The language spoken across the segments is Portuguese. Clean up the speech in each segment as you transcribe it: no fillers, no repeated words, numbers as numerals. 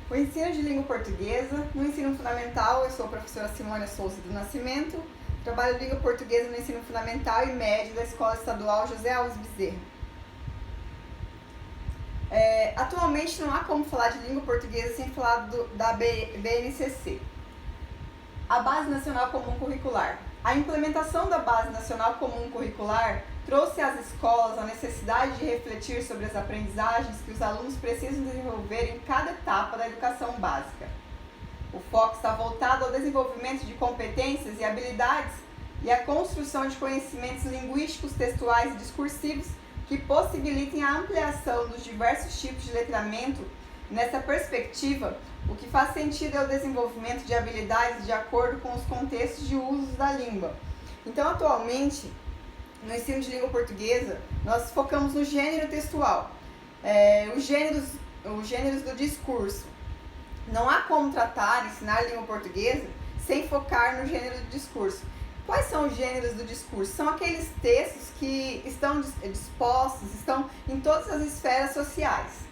O ensino de língua portuguesa. No ensino fundamental, eu sou a professora Simone Souza do Nascimento, trabalho língua portuguesa no ensino fundamental e médio da Escola Estadual José Alves Bezerra. Atualmente não há como falar de língua portuguesa sem falar da BNCC, a Base Nacional Comum Curricular. A implementação da Base Nacional Comum Curricular trouxe às escolas a necessidade de refletir sobre as aprendizagens que os alunos precisam desenvolver em cada etapa da educação básica. O foco está voltado ao desenvolvimento de competências e habilidades e à construção de conhecimentos linguísticos, textuais e discursivos que possibilitem a ampliação dos diversos tipos de letramento. Nessa perspectiva, o que faz sentido é o desenvolvimento de habilidades de acordo com os contextos de uso da língua. Então, atualmente, no ensino de língua portuguesa, nós focamos no gênero textual, os gêneros do discurso. Não há como ensinar a língua portuguesa sem focar no gênero do discurso. Quais são os gêneros do discurso? São aqueles textos que estão dispostos, estão em todas as esferas sociais.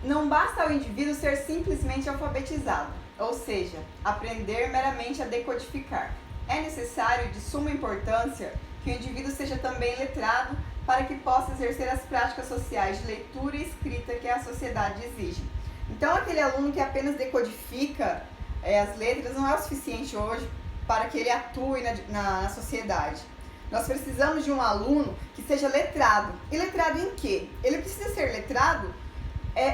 Não basta ao indivíduo ser simplesmente alfabetizado, ou seja, aprender meramente a decodificar. É necessário, de suma importância, que o indivíduo seja também letrado para que possa exercer as práticas sociais de leitura e escrita que a sociedade exige. Então, aquele aluno que apenas decodifica as letras não é o suficiente hoje para que ele atue na sociedade. Nós precisamos de um aluno que seja letrado. E letrado em quê? Ele precisa ser letrado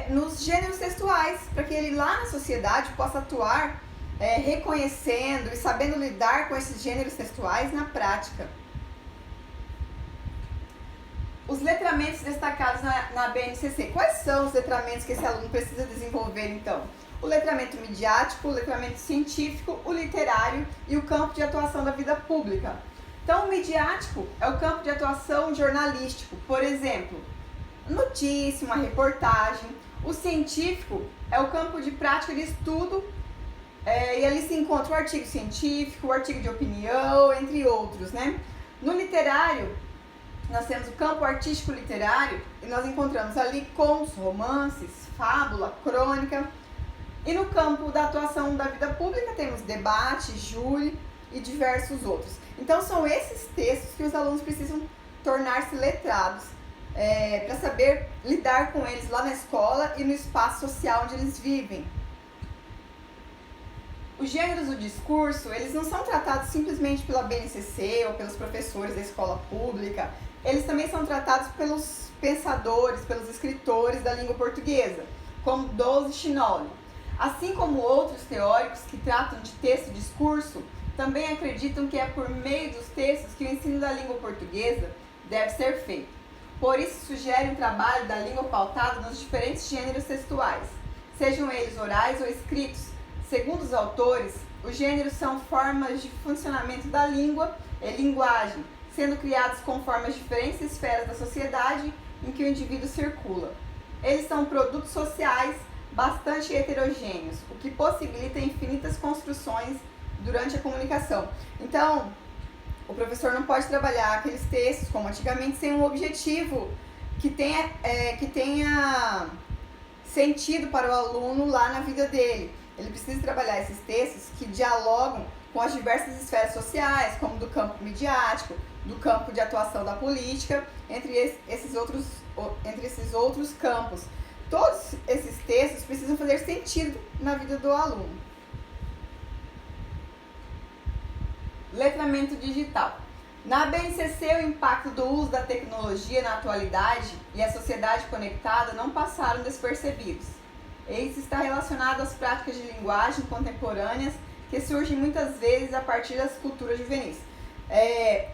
nos gêneros textuais, para que ele lá na sociedade possa atuar reconhecendo e sabendo lidar com esses gêneros textuais na prática. Os letramentos destacados na BNCC. Quais são os letramentos que esse aluno precisa desenvolver, então? O letramento midiático, o letramento científico, o literário e o campo de atuação da vida pública. Então, o midiático é o campo de atuação jornalístico, por exemplo, notícia, uma reportagem. O científico é o campo de prática de estudo e ali se encontra o artigo científico, o artigo de opinião, entre outros, né? No literário, nós temos o campo artístico literário e nós encontramos ali contos, romances, fábula, crônica. E no campo da atuação da vida pública temos debate, júri e diversos outros. Então são esses textos que os alunos precisam tornar-se letrados para saber lidar com eles lá na escola e no espaço social onde eles vivem. Os gêneros do discurso, eles não são tratados simplesmente pela BNCC ou pelos professores da escola pública, eles também são tratados pelos pensadores, pelos escritores da língua portuguesa, como Dolce e Chinoli. Assim como outros teóricos que tratam de texto e discurso, também acreditam que é por meio dos textos que o ensino da língua portuguesa deve ser feito. Por isso, sugere um trabalho da língua pautado nos diferentes gêneros textuais, sejam eles orais ou escritos. Segundo os autores, os gêneros são formas de funcionamento da língua e linguagem, sendo criados conforme as diferentes esferas da sociedade em que o indivíduo circula. Eles são produtos sociais bastante heterogêneos, o que possibilita infinitas construções durante a comunicação. Então, o professor não pode trabalhar aqueles textos como antigamente sem um objetivo que tenha sentido para o aluno lá na vida dele. Ele precisa trabalhar esses textos que dialogam com as diversas esferas sociais, como do campo midiático, do campo de atuação da política, entre esses outros campos. Todos esses textos precisam fazer sentido na vida do aluno. Letramento digital. Na BNCC, o impacto do uso da tecnologia na atualidade e a sociedade conectada não passaram despercebidos. Isso está relacionado às práticas de linguagem contemporâneas que surgem muitas vezes a partir das culturas juvenis.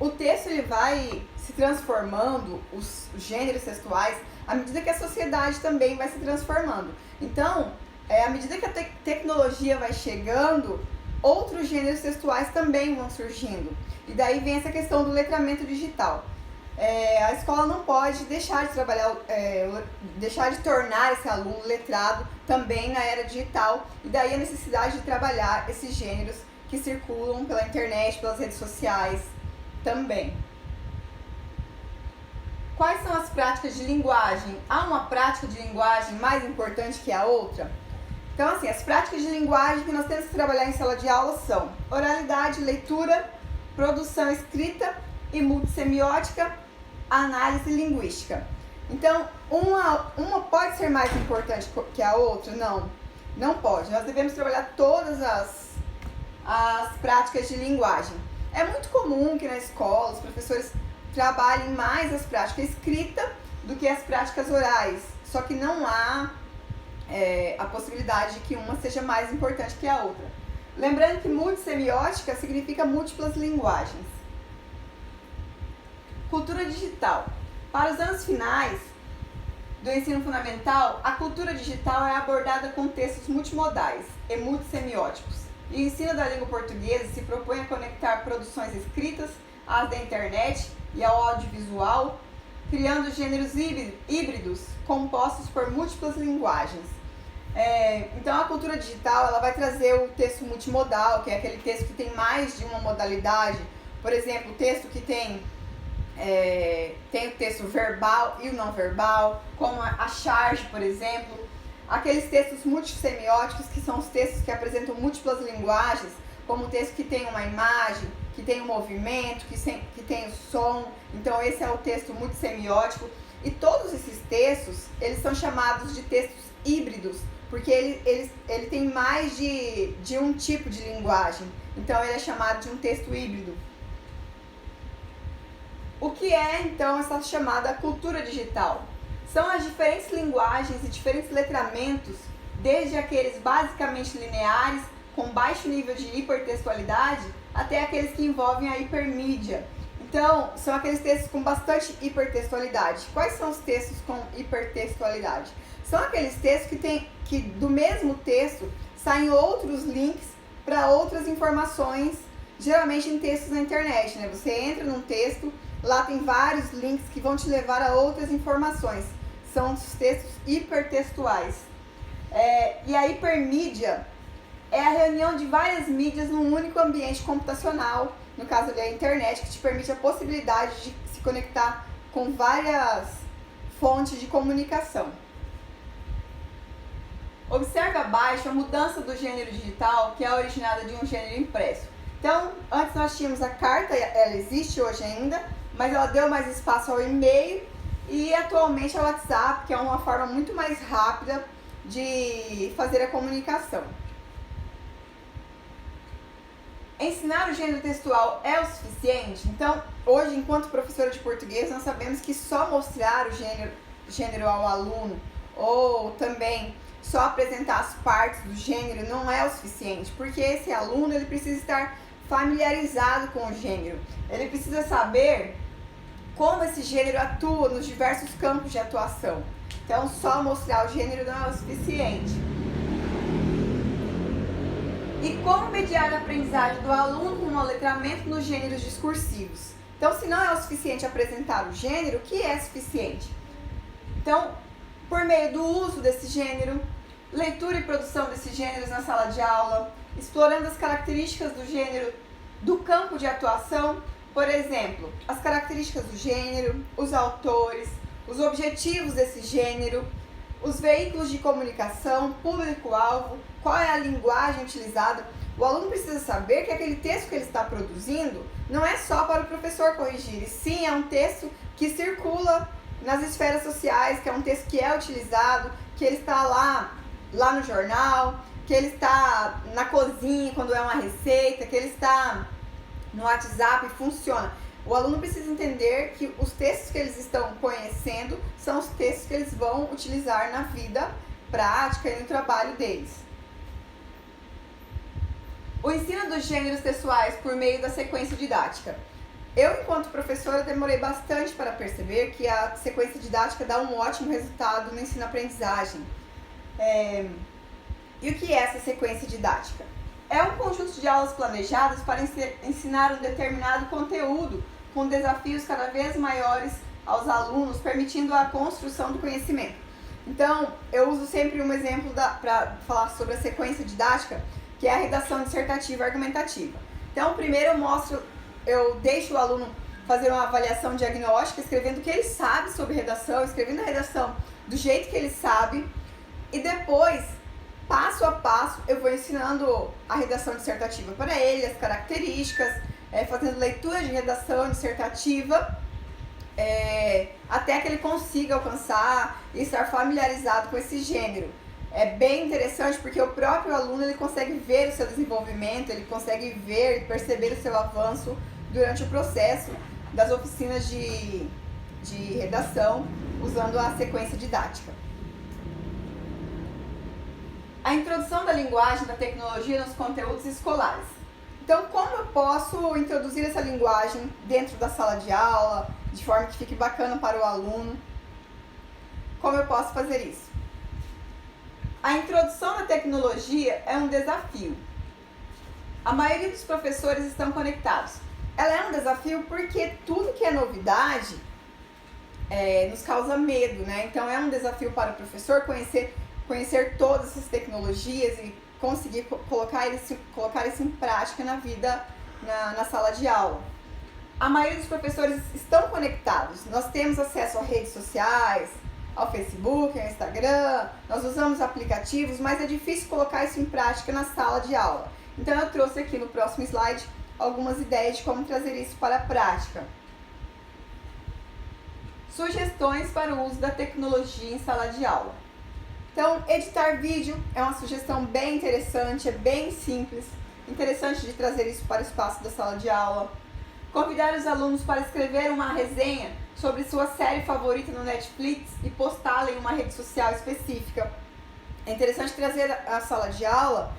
O texto ele vai se transformando, os gêneros textuais, à medida que a sociedade também vai se transformando. Então, à medida que a tecnologia vai chegando, outros gêneros textuais também vão surgindo. E daí vem essa questão do letramento digital. A escola não pode deixar de trabalhar, deixar de tornar esse aluno letrado também na era digital. E daí a necessidade de trabalhar esses gêneros que circulam pela internet, pelas redes sociais também. quais são as práticas de linguagem? Há uma prática de linguagem mais importante que a outra? Então, assim, as práticas de linguagem que nós temos que trabalhar em sala de aula são oralidade, leitura, produção escrita e multissemiótica, análise linguística. Então, uma pode ser mais importante que a outra? Não pode. Nós devemos trabalhar todas as práticas de linguagem. É muito comum que na escola os professores trabalhem mais as práticas escrita do que as práticas orais, só que não há a possibilidade de que uma seja mais importante que a outra. Lembrando que multissemiótica significa múltiplas linguagens. Cultura digital. Para os anos finais do ensino fundamental, a cultura digital é abordada com textos multimodais e multissemióticos. E o ensino da língua portuguesa se propõe a conectar produções escritas às da internet e ao audiovisual, criando gêneros híbridos compostos por múltiplas linguagens. Então a cultura digital ela vai trazer o texto multimodal, que é aquele texto que tem mais de uma modalidade. Por exemplo, o texto que tem o texto verbal e o não verbal, como a charge, por exemplo. Aqueles textos multissemióticos, que são os textos que apresentam múltiplas linguagens, como o texto que tem uma imagem, que tem um movimento, que tem o som. Então esse é o texto multissemiótico. E todos esses textos, eles são chamados de textos híbridos, porque ele tem mais de um tipo de linguagem. Então ele é chamado de um texto híbrido. O que é, então, essa chamada cultura digital? São as diferentes linguagens e diferentes letramentos, desde aqueles basicamente lineares, com baixo nível de hipertextualidade, até aqueles que envolvem a hipermídia. Então, são aqueles textos com bastante hipertextualidade. Quais são os textos com hipertextualidade? São aqueles textos que do mesmo texto saem outros links para outras informações, geralmente em textos na internet, né? Você entra num texto, lá tem vários links que vão te levar a outras informações. São os textos hipertextuais. E a hipermídia é a reunião de várias mídias num único ambiente computacional, no caso da internet, que te permite a possibilidade de se conectar com várias fontes de comunicação. Observe abaixo a mudança do gênero digital, que é originada de um gênero impresso. Então, antes nós tínhamos a carta, ela existe hoje ainda, mas ela deu mais espaço ao e-mail e atualmente ao WhatsApp, que é uma forma muito mais rápida de fazer a comunicação. Ensinar o gênero textual é o suficiente? Então, hoje, enquanto professora de português, nós sabemos que só mostrar o gênero ao aluno ou também só apresentar as partes do gênero não é o suficiente, porque esse aluno ele precisa estar familiarizado com o gênero. Ele precisa saber como esse gênero atua nos diversos campos de atuação. Então, só mostrar o gênero não é o suficiente. E como mediar a aprendizagem do aluno com o letramento nos gêneros discursivos? Então, se não é o suficiente apresentar o gênero, o que é suficiente? Então, por meio do uso desse gênero, leitura e produção desses gêneros na sala de aula, explorando as características do gênero do campo de atuação, por exemplo, as características do gênero, os autores, os objetivos desse gênero, os veículos de comunicação, público-alvo, qual é a linguagem utilizada. O aluno precisa saber que aquele texto que ele está produzindo não é só para o professor corrigir, e sim é um texto que circula nas esferas sociais, que é um texto que é utilizado, que ele está lá no jornal, que ele está na cozinha quando é uma receita, que ele está no WhatsApp e funciona. O aluno precisa entender que os textos que eles estão conhecendo são os textos que eles vão utilizar na vida prática e no trabalho deles. O ensino dos gêneros textuais por meio da sequência didática. Eu, enquanto professora, demorei bastante para perceber que a sequência didática dá um ótimo resultado no ensino-aprendizagem. E o que é essa sequência didática? É um conjunto de aulas planejadas para ensinar um determinado conteúdo, com desafios cada vez maiores aos alunos, permitindo a construção do conhecimento. Então, eu uso sempre um exemplo para falar sobre a sequência didática, que é a redação dissertativa argumentativa. Então, primeiro eu deixo o aluno fazer uma avaliação diagnóstica, escrevendo o que ele sabe sobre redação, escrevendo a redação do jeito que ele sabe, e depois, passo a passo, eu vou ensinando a redação dissertativa para ele, as características, fazendo leitura de redação dissertativa, até que ele consiga alcançar e estar familiarizado com esse gênero. É bem interessante porque o próprio aluno ele consegue ver o seu desenvolvimento, ele consegue ver e perceber o seu avanço durante o processo das oficinas de redação, usando a sequência didática. A introdução da linguagem da tecnologia nos conteúdos escolares. Então, como eu posso introduzir essa linguagem dentro da sala de aula, de forma que fique bacana para o aluno? Como eu posso fazer isso? A introdução da tecnologia é um desafio. A maioria dos professores estão conectados. Ela é um desafio porque tudo que é novidade nos causa medo, né? Então é um desafio para o professor conhecer todas essas tecnologias e conseguir colocar isso em prática na vida, na sala de aula. A maioria dos professores estão conectados. Nós temos acesso a redes sociais, ao Facebook, ao Instagram, nós usamos aplicativos, mas é difícil colocar isso em prática na sala de aula. Então eu trouxe aqui no próximo slide algumas ideias de como trazer isso para a prática. Sugestões para o uso da tecnologia em sala de aula. Então, editar vídeo é uma sugestão bem interessante, é bem simples, interessante de trazer isso para o espaço da sala de aula. Convidar os alunos para escrever uma resenha sobre sua série favorita no Netflix e postá-la em uma rede social específica. É interessante trazer à sala de aula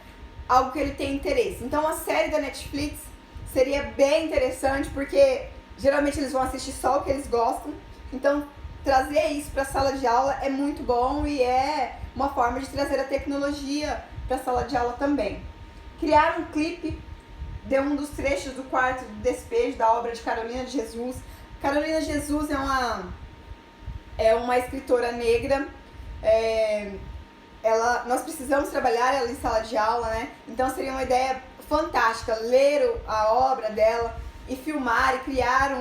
algo que ele tem interesse. Então, a série da Netflix seria bem interessante porque geralmente eles vão assistir só o que eles gostam. Então, trazer isso para a sala de aula é muito bom e é uma forma de trazer a tecnologia para a sala de aula também. Criar um clipe de um dos trechos do Quarto do Despejo, da obra de Carolina de Jesus. Carolina de Jesus é uma escritora negra. Nós precisamos trabalhar ela em sala de aula, né? Então seria uma ideia fantástica ler a obra dela e filmar e criar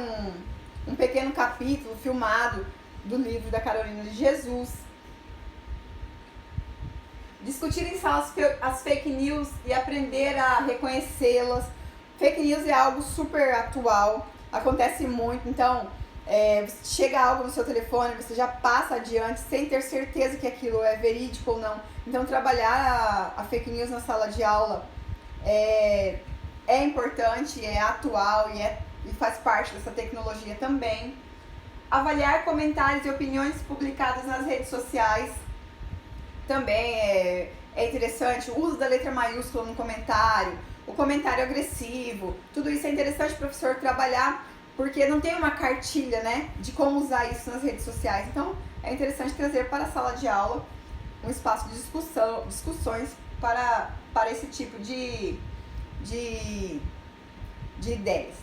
um pequeno capítulo filmado do livro da Carolina de Jesus. Discutir em sala as fake news e aprender a reconhecê-las. Fake news é algo super atual, acontece muito, então chega algo no seu telefone, você já passa adiante sem ter certeza que aquilo é verídico ou não. Então trabalhar a fake news na sala de aula é importante, é atual e faz parte dessa tecnologia também. Avaliar comentários e opiniões publicadas nas redes sociais também é interessante. O uso da letra maiúscula no comentário, o comentário agressivo, tudo isso é interessante o professor trabalhar, porque não tem uma cartilha, né, de como usar isso nas redes sociais. Então, é interessante trazer para a sala de aula um espaço de discussões para esse tipo de ideias.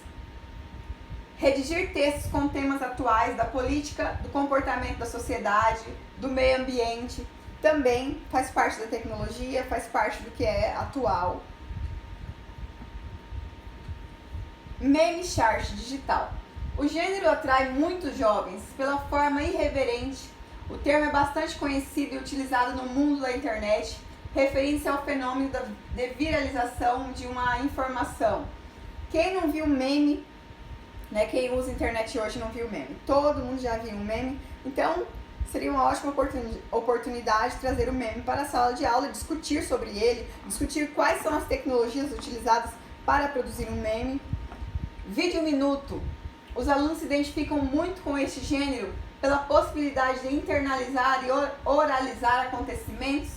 Redigir textos com temas atuais da política, do comportamento da sociedade, do meio ambiente, também faz parte da tecnologia, faz parte do que é atual. Meme chart digital. O gênero atrai muitos jovens pela forma irreverente. O termo é bastante conhecido e utilizado no mundo da internet, referindo-se ao fenômeno de viralização de uma informação. Quem não viu meme, né, quem usa internet hoje não viu meme? Todo mundo já viu um meme, então seria uma ótima oportunidade de trazer o meme para a sala de aula, discutir sobre ele, discutir quais são as tecnologias utilizadas para produzir um meme. Vídeo minuto. Os alunos se identificam muito com este gênero pela possibilidade de internalizar e oralizar acontecimentos,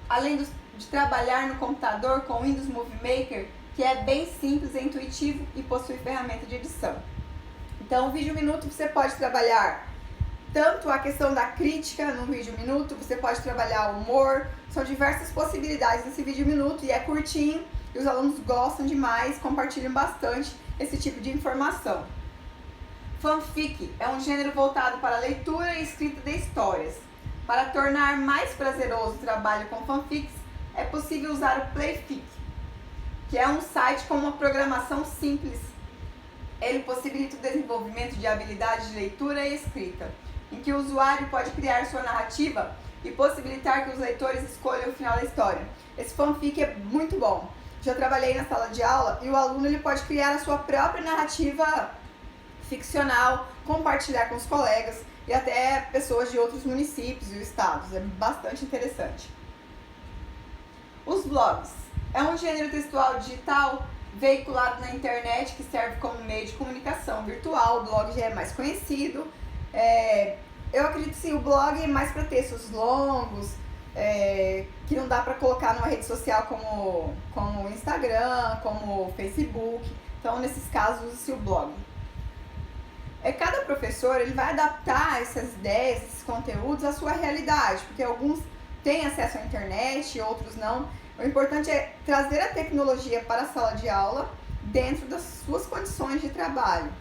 além de trabalhar no computador com Windows Movie Maker, que é bem simples, é intuitivo e possui ferramenta de edição. Então, o vídeo minuto você pode trabalhar tanto a questão da crítica no vídeo minuto, você pode trabalhar o humor, são diversas possibilidades nesse vídeo minuto e é curtinho e os alunos gostam demais, compartilham bastante esse tipo de informação. Fanfic é um gênero voltado para a leitura e escrita de histórias. Para tornar mais prazeroso o trabalho com fanfics, é possível usar o Playfic, que é um site com uma programação simples Ele possibilita o desenvolvimento de habilidades de leitura e escrita, em que o usuário pode criar sua narrativa e possibilitar que os leitores escolham o final da história. Esse fanfic é muito bom. Já trabalhei na sala de aula e o aluno ele pode criar a sua própria narrativa ficcional, compartilhar com os colegas e até pessoas de outros municípios e estados. É bastante interessante. Os blogs. É um gênero textual digital veiculado na internet que serve como meio de comunicação virtual. O blog já é mais conhecido. Eu acredito que sim, o blog é mais para textos longos, que não dá para colocar numa rede social como o Instagram, como o Facebook. Então, nesses casos, use-se o blog. Cada professor ele vai adaptar essas ideias, esses conteúdos à sua realidade, porque alguns têm acesso à internet, outros não. O importante é trazer a tecnologia para a sala de aula dentro das suas condições de trabalho.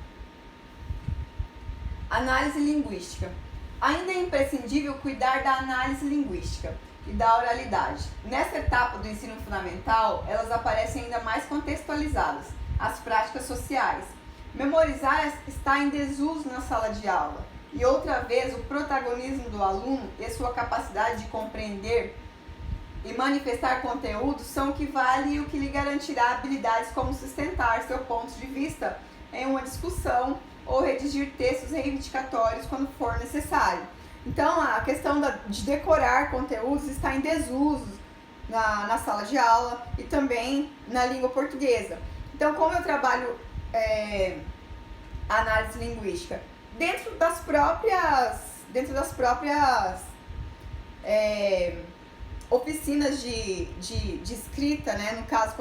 Análise linguística. Ainda é imprescindível cuidar da análise linguística e da oralidade. Nessa etapa do ensino fundamental, elas aparecem ainda mais contextualizadas, as práticas sociais. Memorizar está em desuso na sala de aula e outra vez o protagonismo do aluno e sua capacidade de compreender e manifestar conteúdo são o que vale e o que lhe garantirá habilidades como sustentar seu ponto de vista em uma discussão ou redigir textos reivindicatórios quando for necessário. Então, a questão de decorar conteúdos está em desuso na sala de aula e também na língua portuguesa. Então, como eu trabalho análise linguística dentro das próprias oficinas de escrita, né? No caso,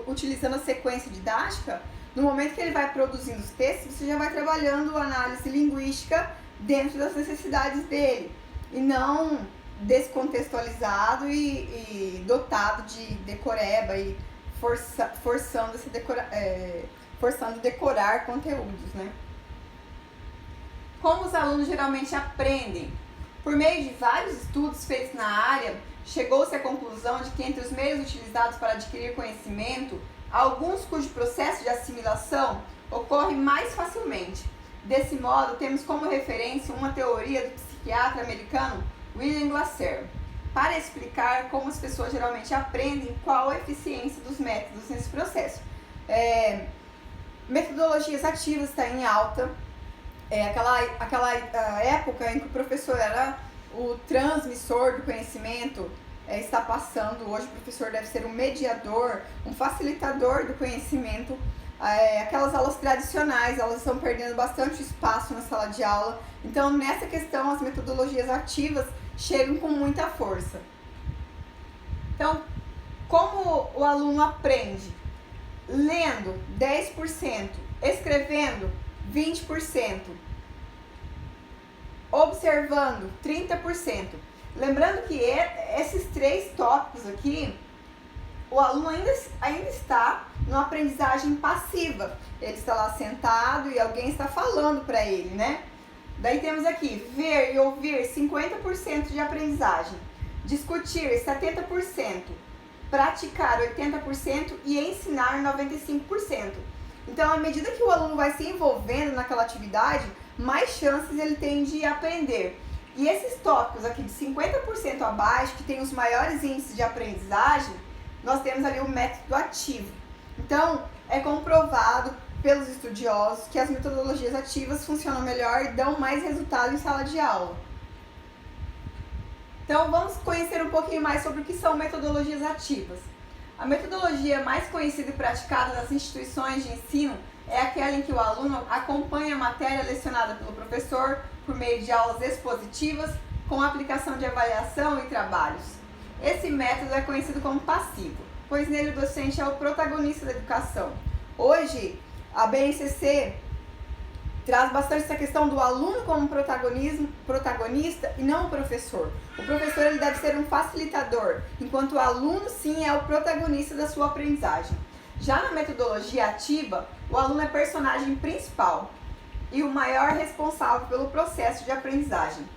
utilizando a sequência didática, no momento que ele vai produzindo os textos, você já vai trabalhando a análise linguística dentro das necessidades dele, e não descontextualizado e dotado de decoreba e forçando decorar conteúdos, né? Como os alunos geralmente aprendem? Por meio de vários estudos feitos na área, chegou-se à conclusão de que entre os meios utilizados para adquirir conhecimento, alguns cujo processo de assimilação ocorre mais facilmente. Desse modo, temos como referência uma teoria do psiquiatra americano William Glasser, para explicar como as pessoas geralmente aprendem, qual a eficiência dos métodos nesse processo. Metodologias ativas está em alta. Aquela época em que o professor era o transmissor do conhecimento, está passando. Hoje o professor deve ser um mediador, um facilitador do conhecimento. Aquelas aulas tradicionais, elas estão perdendo bastante espaço na sala de aula. Então, nessa questão, as metodologias ativas chegam com muita força. Então, como o aluno aprende? Lendo 10%, escrevendo 20%, observando 30%. Lembrando que esses três tópicos aqui, o aluno ainda está numa aprendizagem passiva. Ele está lá sentado e alguém está falando para ele, né? Daí temos aqui, ver e ouvir 50% de aprendizagem, discutir 70%, praticar 80% e ensinar 95%. Então, à medida que o aluno vai se envolvendo naquela atividade, mais chances ele tem de aprender. E esses tópicos aqui de 50% abaixo, que tem os maiores índices de aprendizagem, nós temos ali o método ativo. Então, é comprovado pelos estudiosos que as metodologias ativas funcionam melhor e dão mais resultado em sala de aula. Então, vamos conhecer um pouquinho mais sobre o que são metodologias ativas. A metodologia mais conhecida e praticada nas instituições de ensino é aquela em que o aluno acompanha a matéria lecionada pelo professor por meio de aulas expositivas, com aplicação de avaliação e trabalhos. Esse método é conhecido como passivo, pois nele o docente é o protagonista da educação. Hoje, a BNCC traz bastante essa questão do aluno como protagonista e não o professor. O professor ele deve ser um facilitador, enquanto o aluno sim é o protagonista da sua aprendizagem. Já na metodologia ativa, o aluno é personagem principal e o maior responsável pelo processo de aprendizagem.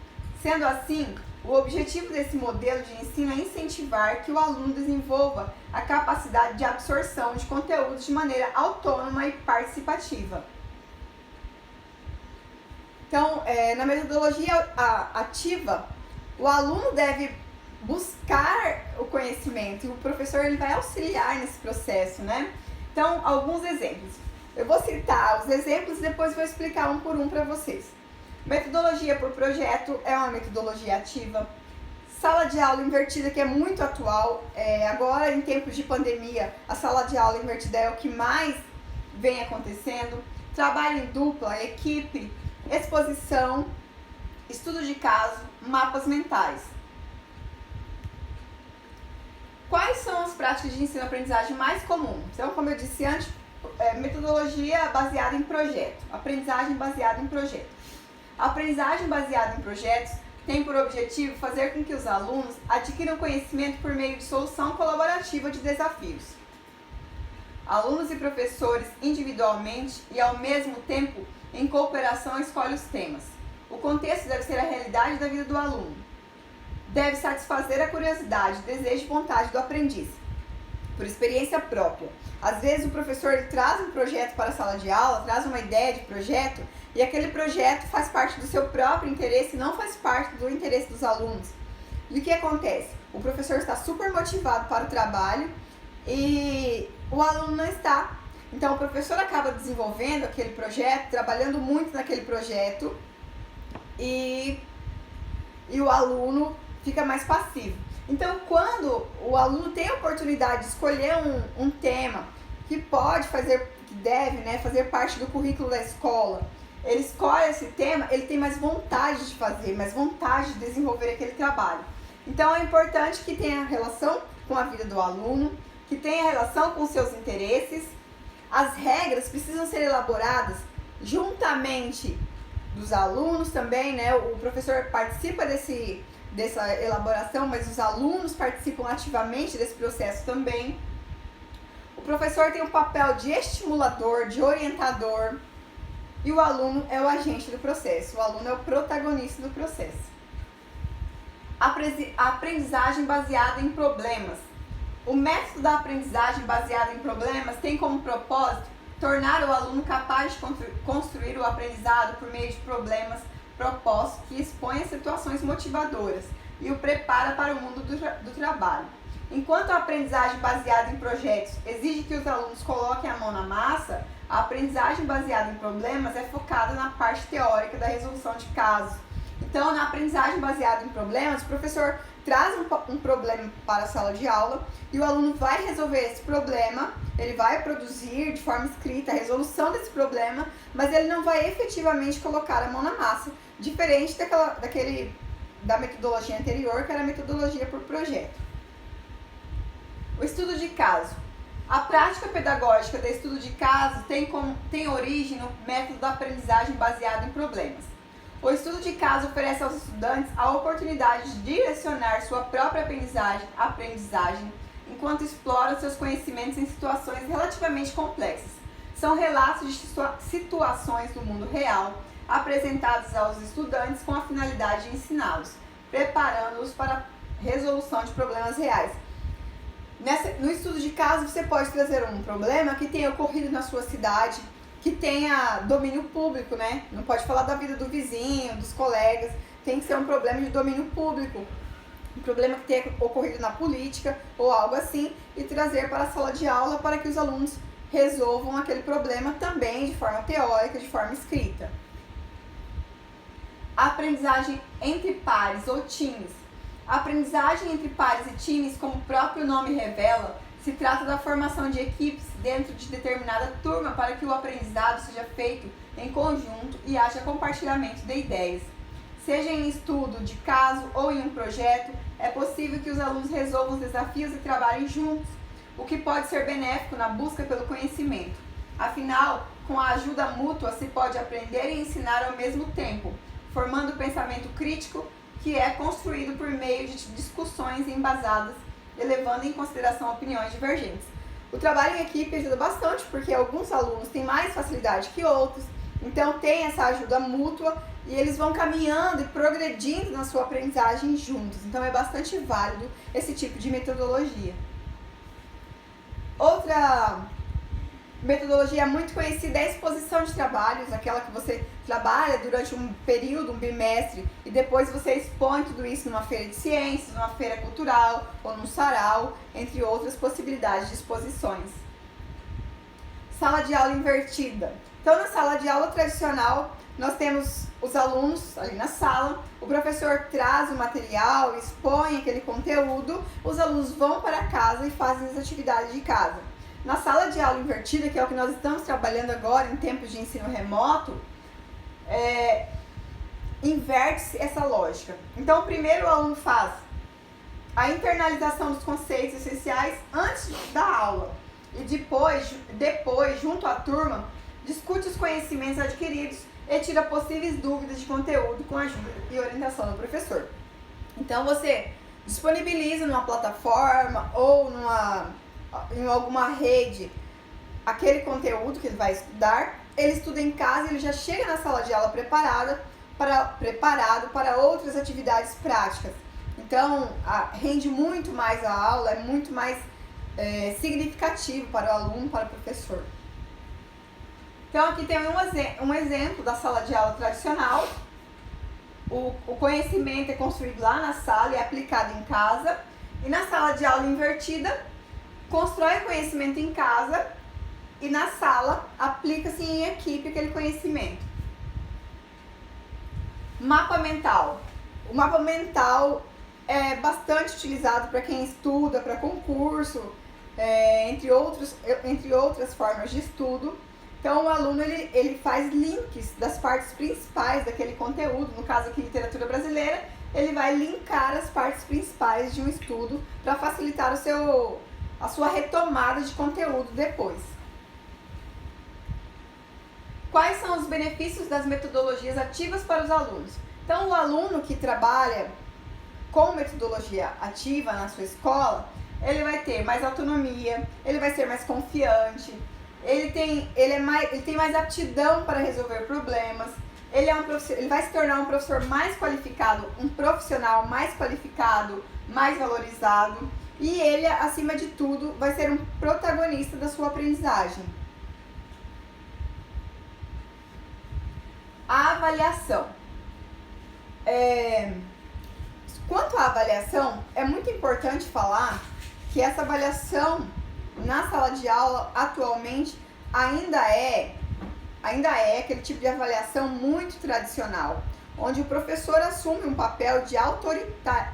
Sendo assim, o objetivo desse modelo de ensino é incentivar que o aluno desenvolva a capacidade de absorção de conteúdos de maneira autônoma e participativa. Então, na metodologia ativa, o aluno deve buscar o conhecimento e o professor ele vai auxiliar nesse processo, né? Então, alguns exemplos. Eu vou citar os exemplos e depois vou explicar um por um para vocês. Metodologia por projeto é uma metodologia ativa. Sala de aula invertida, que é muito atual. Agora, em tempos de pandemia, a sala de aula invertida é o que mais vem acontecendo. Trabalho em dupla, equipe, exposição, estudo de caso, mapas mentais. Quais são as práticas de ensino-aprendizagem mais comuns? Então, como eu disse antes, metodologia baseada em projeto, aprendizagem baseada em projeto. A aprendizagem baseada em projetos tem por objetivo fazer com que os alunos adquiram conhecimento por meio de solução colaborativa de desafios. Alunos e professores individualmente e ao mesmo tempo em cooperação escolhem os temas. O contexto deve ser a realidade da vida do aluno. Deve satisfazer a curiosidade, desejo e vontade do aprendiz, por experiência própria. Às vezes o professor ele traz um projeto para a sala de aula, traz uma ideia de projeto, e aquele projeto faz parte do seu próprio interesse e não faz parte do interesse dos alunos. E o que acontece? O professor está super motivado para o trabalho e o aluno não está. Então o professor acaba desenvolvendo aquele projeto, trabalhando muito naquele projeto e o aluno fica mais passivo. Então, quando o aluno tem a oportunidade de escolher um tema que pode fazer, que deve, né, fazer parte do currículo da escola, ele escolhe esse tema, ele tem mais vontade de fazer, mais vontade de desenvolver aquele trabalho. Então, é importante que tenha relação com a vida do aluno, que tenha relação com os seus interesses. As regras precisam ser elaboradas juntamente dos alunos também, né? O professor participa dessa elaboração, mas os alunos participam ativamente desse processo também. O professor tem um papel de estimulador, de orientador, e o aluno é o agente do processo, o aluno é o protagonista do processo. A aprendizagem baseada em problemas. O método da aprendizagem baseada em problemas tem como propósito tornar o aluno capaz de construir o aprendizado por meio de problemas propostos que expõem a situações motivadoras e o prepara para o mundo do trabalho. Enquanto a aprendizagem baseada em projetos exige que os alunos coloquem a mão na massa, a aprendizagem baseada em problemas é focada na parte teórica da resolução de casos. Então, na aprendizagem baseada em problemas, o professor traz um problema para a sala de aula e o aluno vai resolver esse problema, ele vai produzir de forma escrita a resolução desse problema, mas ele não vai efetivamente colocar a mão na massa, diferente da metodologia anterior, que era a metodologia por projeto. O estudo de caso. A prática pedagógica do estudo de caso tem origem no método da aprendizagem baseada em problemas. O estudo de caso oferece aos estudantes a oportunidade de direcionar sua própria aprendizagem enquanto exploram seus conhecimentos em situações relativamente complexas. São relatos de situações do mundo real apresentados aos estudantes com a finalidade de ensiná-los, preparando-os para a resolução de problemas reais. No estudo de caso, você pode trazer um problema que tenha ocorrido na sua cidade, que tenha domínio público, né? Não pode falar da vida do vizinho, dos colegas, tem que ser um problema de domínio público, um problema que tenha ocorrido na política ou algo assim, e trazer para a sala de aula para que os alunos resolvam aquele problema também de forma teórica, de forma escrita. A aprendizagem entre pares ou times. A aprendizagem entre pares e times, como o próprio nome revela, se trata da formação de equipes dentro de determinada turma para que o aprendizado seja feito em conjunto e haja compartilhamento de ideias. Seja em estudo de caso ou em um projeto, é possível que os alunos resolvam os desafios e trabalhem juntos, o que pode ser benéfico na busca pelo conhecimento. Afinal, com a ajuda mútua se pode aprender e ensinar ao mesmo tempo, formando o pensamento crítico que é construído por meio de discussões embasadas e levando em consideração opiniões divergentes. O trabalho em equipe ajuda bastante porque alguns alunos têm mais facilidade que outros, então tem essa ajuda mútua e eles vão caminhando e progredindo na sua aprendizagem juntos. Então é bastante válido esse tipo de metodologia. metodologia muito conhecida é a exposição de trabalhos, aquela que você trabalha durante um período, um bimestre, e depois você expõe tudo isso numa feira de ciências, numa feira cultural ou num sarau, entre outras possibilidades de exposições. Sala de aula invertida. Então, na sala de aula tradicional, nós temos os alunos ali na sala, o professor traz o material, expõe aquele conteúdo, os alunos vão para casa e fazem as atividades de casa. Na sala de aula invertida, que é o que nós estamos trabalhando agora em tempos de ensino remoto, inverte-se essa lógica. Então, primeiro o aluno faz a internalização dos conceitos essenciais antes da aula e depois junto à turma, discute os conhecimentos adquiridos e tira possíveis dúvidas de conteúdo com a ajuda e orientação do professor. Então, você disponibiliza numa plataforma ou em alguma rede aquele conteúdo que ele vai estudar, ele estuda em casa e ele já chega na sala de aula preparado para outras atividades práticas. Então, rende muito mais a aula, é muito mais significativo para o aluno, para o professor. Então, aqui tem um exemplo da sala de aula tradicional. O conhecimento é construído lá na sala e é aplicado em casa. E na sala de aula invertida, constrói o conhecimento em casa e na sala aplica-se em equipe aquele conhecimento. Mapa mental. O mapa mental é bastante utilizado para quem estuda, para concurso, entre outras formas de estudo. Então, o aluno ele faz links das partes principais daquele conteúdo, no caso aqui, literatura brasileira, ele vai linkar as partes principais de um estudo para facilitar a sua retomada de conteúdo depois. Quais são os benefícios das metodologias ativas para os alunos? Então, o aluno que trabalha com metodologia ativa na sua escola, ele vai ter mais autonomia, ele vai ser mais confiante, ele tem mais aptidão para resolver problemas, ele vai se tornar um professor mais qualificado, um profissional mais qualificado, mais valorizado, e ele, acima de tudo, vai ser um protagonista da sua aprendizagem. A avaliação. Quanto à avaliação, é muito importante falar que essa avaliação na sala de aula atualmente ainda é aquele tipo de avaliação muito tradicional, onde o professor assume um papel de autoritário,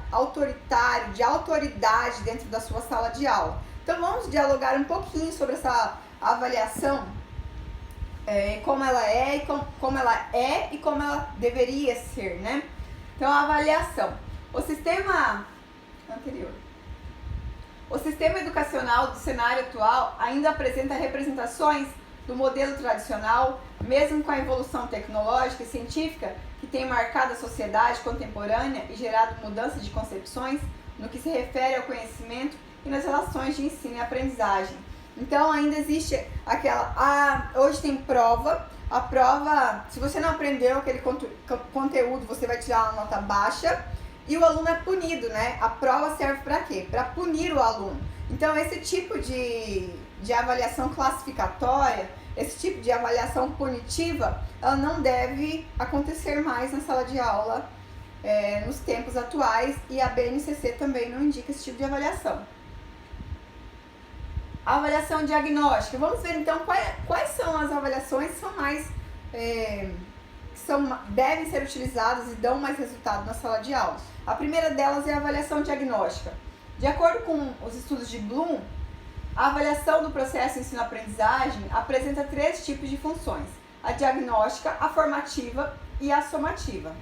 de autoridade dentro da sua sala de aula. Então vamos dialogar um pouquinho sobre essa avaliação, como ela é e como ela deveria ser, né? Então, a avaliação. O sistema educacional do cenário atual ainda apresenta representações do modelo tradicional, mesmo com a evolução tecnológica e científica que tem marcado a sociedade contemporânea e gerado mudanças de concepções no que se refere ao conhecimento e nas relações de ensino e aprendizagem. Então, ainda existe hoje tem prova. A prova, se você não aprendeu aquele conteúdo, você vai tirar uma nota baixa e o aluno é punido, né? A prova serve para quê? Para punir o aluno. Então, esse tipo de avaliação classificatória, esse tipo de avaliação punitiva, ela não deve acontecer mais na sala de aula nos tempos atuais, e a BNCC também não indica esse tipo de avaliação. A avaliação diagnóstica. Vamos ver então quais são as avaliações que devem ser utilizadas e dão mais resultado na sala de aula. A primeira delas é a avaliação diagnóstica. De acordo com os estudos de Bloom, a avaliação do processo de ensino-aprendizagem apresenta 3 tipos de funções: a diagnóstica, a formativa e a somativa.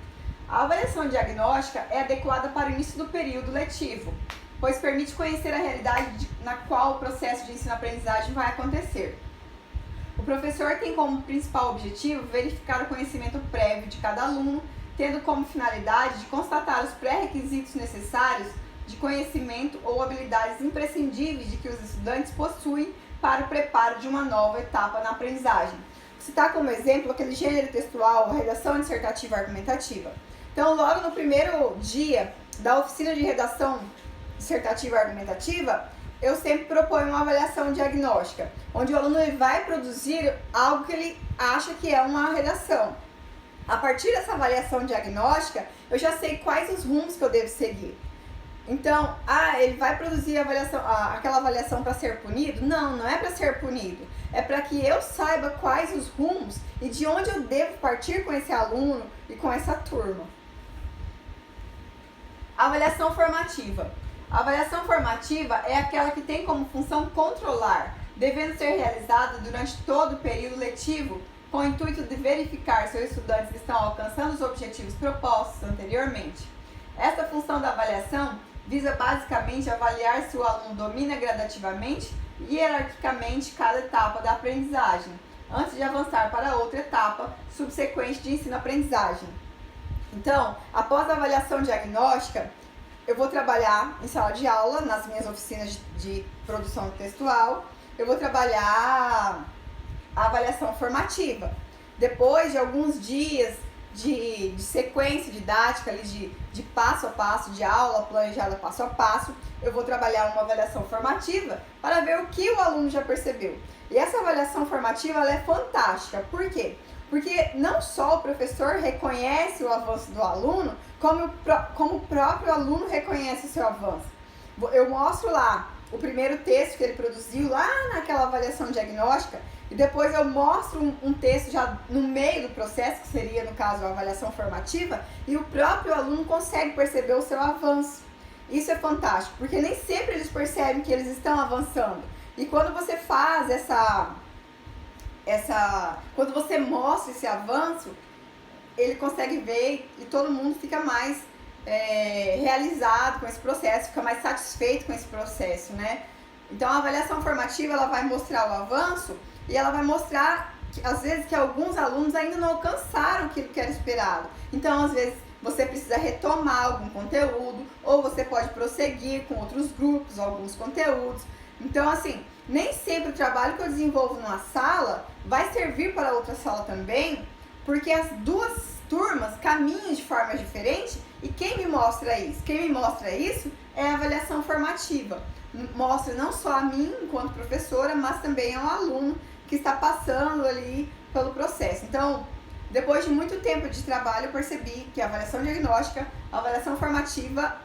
A avaliação diagnóstica é adequada para o início do período letivo, pois permite conhecer a realidade na qual o processo de ensino-aprendizagem vai acontecer. O professor tem como principal objetivo verificar o conhecimento prévio de cada aluno, tendo como finalidade de constatar os pré-requisitos necessários de conhecimento ou habilidades imprescindíveis de que os estudantes possuem para o preparo de uma nova etapa na aprendizagem. Vou citar como exemplo aquele gênero textual, a redação dissertativa argumentativa. Então, logo no primeiro dia da oficina de redação dissertativa argumentativa, eu sempre proponho uma avaliação diagnóstica, onde o aluno ele vai produzir algo que ele acha que é uma redação. A partir dessa avaliação diagnóstica, eu já sei quais os rumos que eu devo seguir. Então, ele vai produzir aquela avaliação para ser punido? Não, não é para ser punido. É para que eu saiba quais os rumos e de onde eu devo partir com esse aluno e com essa turma. Avaliação formativa. A avaliação formativa é aquela que tem como função controlar, devendo ser realizada durante todo o período letivo, com o intuito de verificar se os estudantes estão alcançando os objetivos propostos anteriormente. Esta função da avaliação visa basicamente avaliar se o aluno domina gradativamente e hierarquicamente cada etapa da aprendizagem, antes de avançar para outra etapa subsequente de ensino-aprendizagem. Então, após a avaliação diagnóstica, eu vou trabalhar em sala de aula, nas minhas oficinas de produção textual, eu vou trabalhar a avaliação formativa. Depois de alguns dias de sequência didática, ali de passo a passo, de aula planejada passo a passo, eu vou trabalhar uma avaliação formativa para ver o que o aluno já percebeu. E essa avaliação formativa ela é fantástica. Por quê? Porque não só o professor reconhece o avanço do aluno, como o próprio aluno reconhece o seu avanço. Eu mostro lá o primeiro texto que ele produziu lá naquela avaliação diagnóstica e depois eu mostro um texto já no meio do processo, que seria, no caso, a avaliação formativa, e o próprio aluno consegue perceber o seu avanço. Isso é fantástico, porque nem sempre eles percebem que eles estão avançando. E quando você faz quando você mostra esse avanço, ele consegue ver e todo mundo fica mais realizado com esse processo, fica mais satisfeito com esse processo, né? Então a avaliação formativa ela vai mostrar o avanço e ela vai mostrar que, às vezes, que alguns alunos ainda não alcançaram aquilo que era esperado. Então, às vezes, você precisa retomar algum conteúdo ou você pode prosseguir com outros grupos, alguns conteúdos. Então, assim, nem sempre o trabalho que eu desenvolvo numa sala vai servir para outra sala também, porque as duas turmas caminham de forma diferente e quem me mostra isso? Quem me mostra isso é a avaliação formativa. Mostra não só a mim, enquanto professora, mas também ao aluno que está passando ali pelo processo. Então, depois de muito tempo de trabalho, eu percebi que a avaliação diagnóstica, a avaliação formativa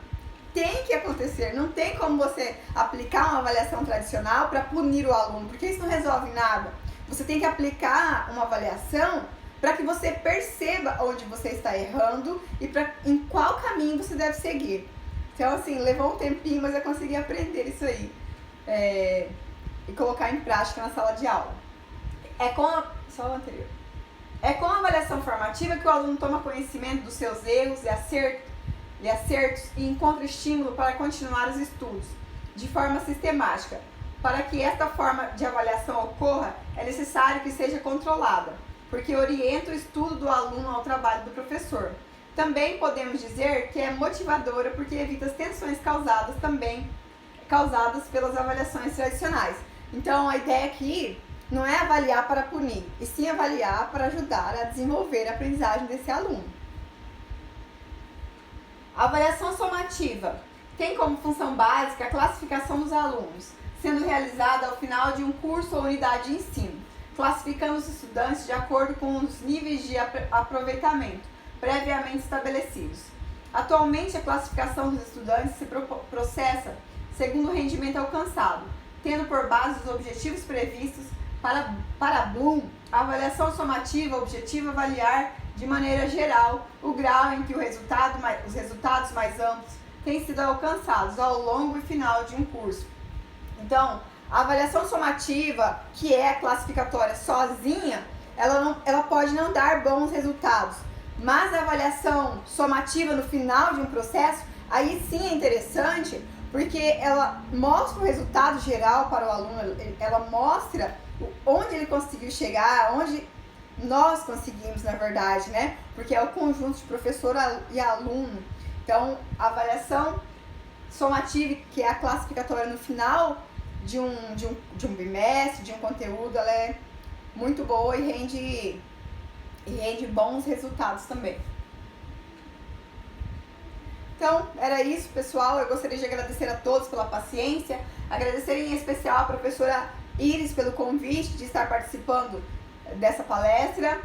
tem que acontecer. Não tem como você aplicar uma avaliação tradicional para punir o aluno, porque isso não resolve nada. Você tem que aplicar uma avaliação para que você perceba onde você está errando e em qual caminho você deve seguir. Então, assim, levou um tempinho, mas eu consegui aprender isso aí e colocar em prática na sala de aula. Só o anterior. É com a avaliação formativa que o aluno toma conhecimento dos seus erros e acertos e encontra estímulo para continuar os estudos de forma sistemática. Para que esta forma de avaliação ocorra, é necessário que seja controlada, porque orienta o estudo do aluno ao trabalho do professor. Também podemos dizer que é motivadora porque evita as tensões causadas pelas avaliações tradicionais. Então, a ideia aqui não é avaliar para punir, e sim avaliar para ajudar a desenvolver a aprendizagem desse aluno. A avaliação somativa tem como função básica a classificação dos alunos, sendo realizada ao final de um curso ou unidade de ensino, classificando os estudantes de acordo com os níveis de aproveitamento previamente estabelecidos. Atualmente, a classificação dos estudantes se processa segundo o rendimento alcançado, tendo por base os objetivos previstos. Para Bloom, a avaliação somativa objetiva avaliar de maneira geral o grau em que os resultados mais amplos têm sido alcançados ao longo e final de um curso. Então, a avaliação somativa, que é classificatória sozinha, ela pode não dar bons resultados, mas a avaliação somativa no final de um processo, aí sim é interessante, porque ela mostra o resultado geral para o aluno, ela mostra onde ele conseguiu chegar, onde nós conseguimos, na verdade, né? Porque é o conjunto de professor e aluno. Então, a avaliação somativa, que é a classificatória no final de um bimestre, de um conteúdo, ela é muito boa e rende bons resultados também. Então, era isso, pessoal. Eu gostaria de agradecer a todos pela paciência, agradecer em especial a professora Iris pelo convite de estar participando dessa palestra,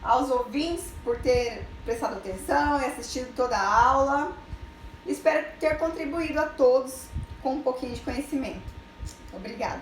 aos ouvintes por ter prestado atenção e assistido toda a aula. Espero ter contribuído a todos com um pouquinho de conhecimento. Obrigada.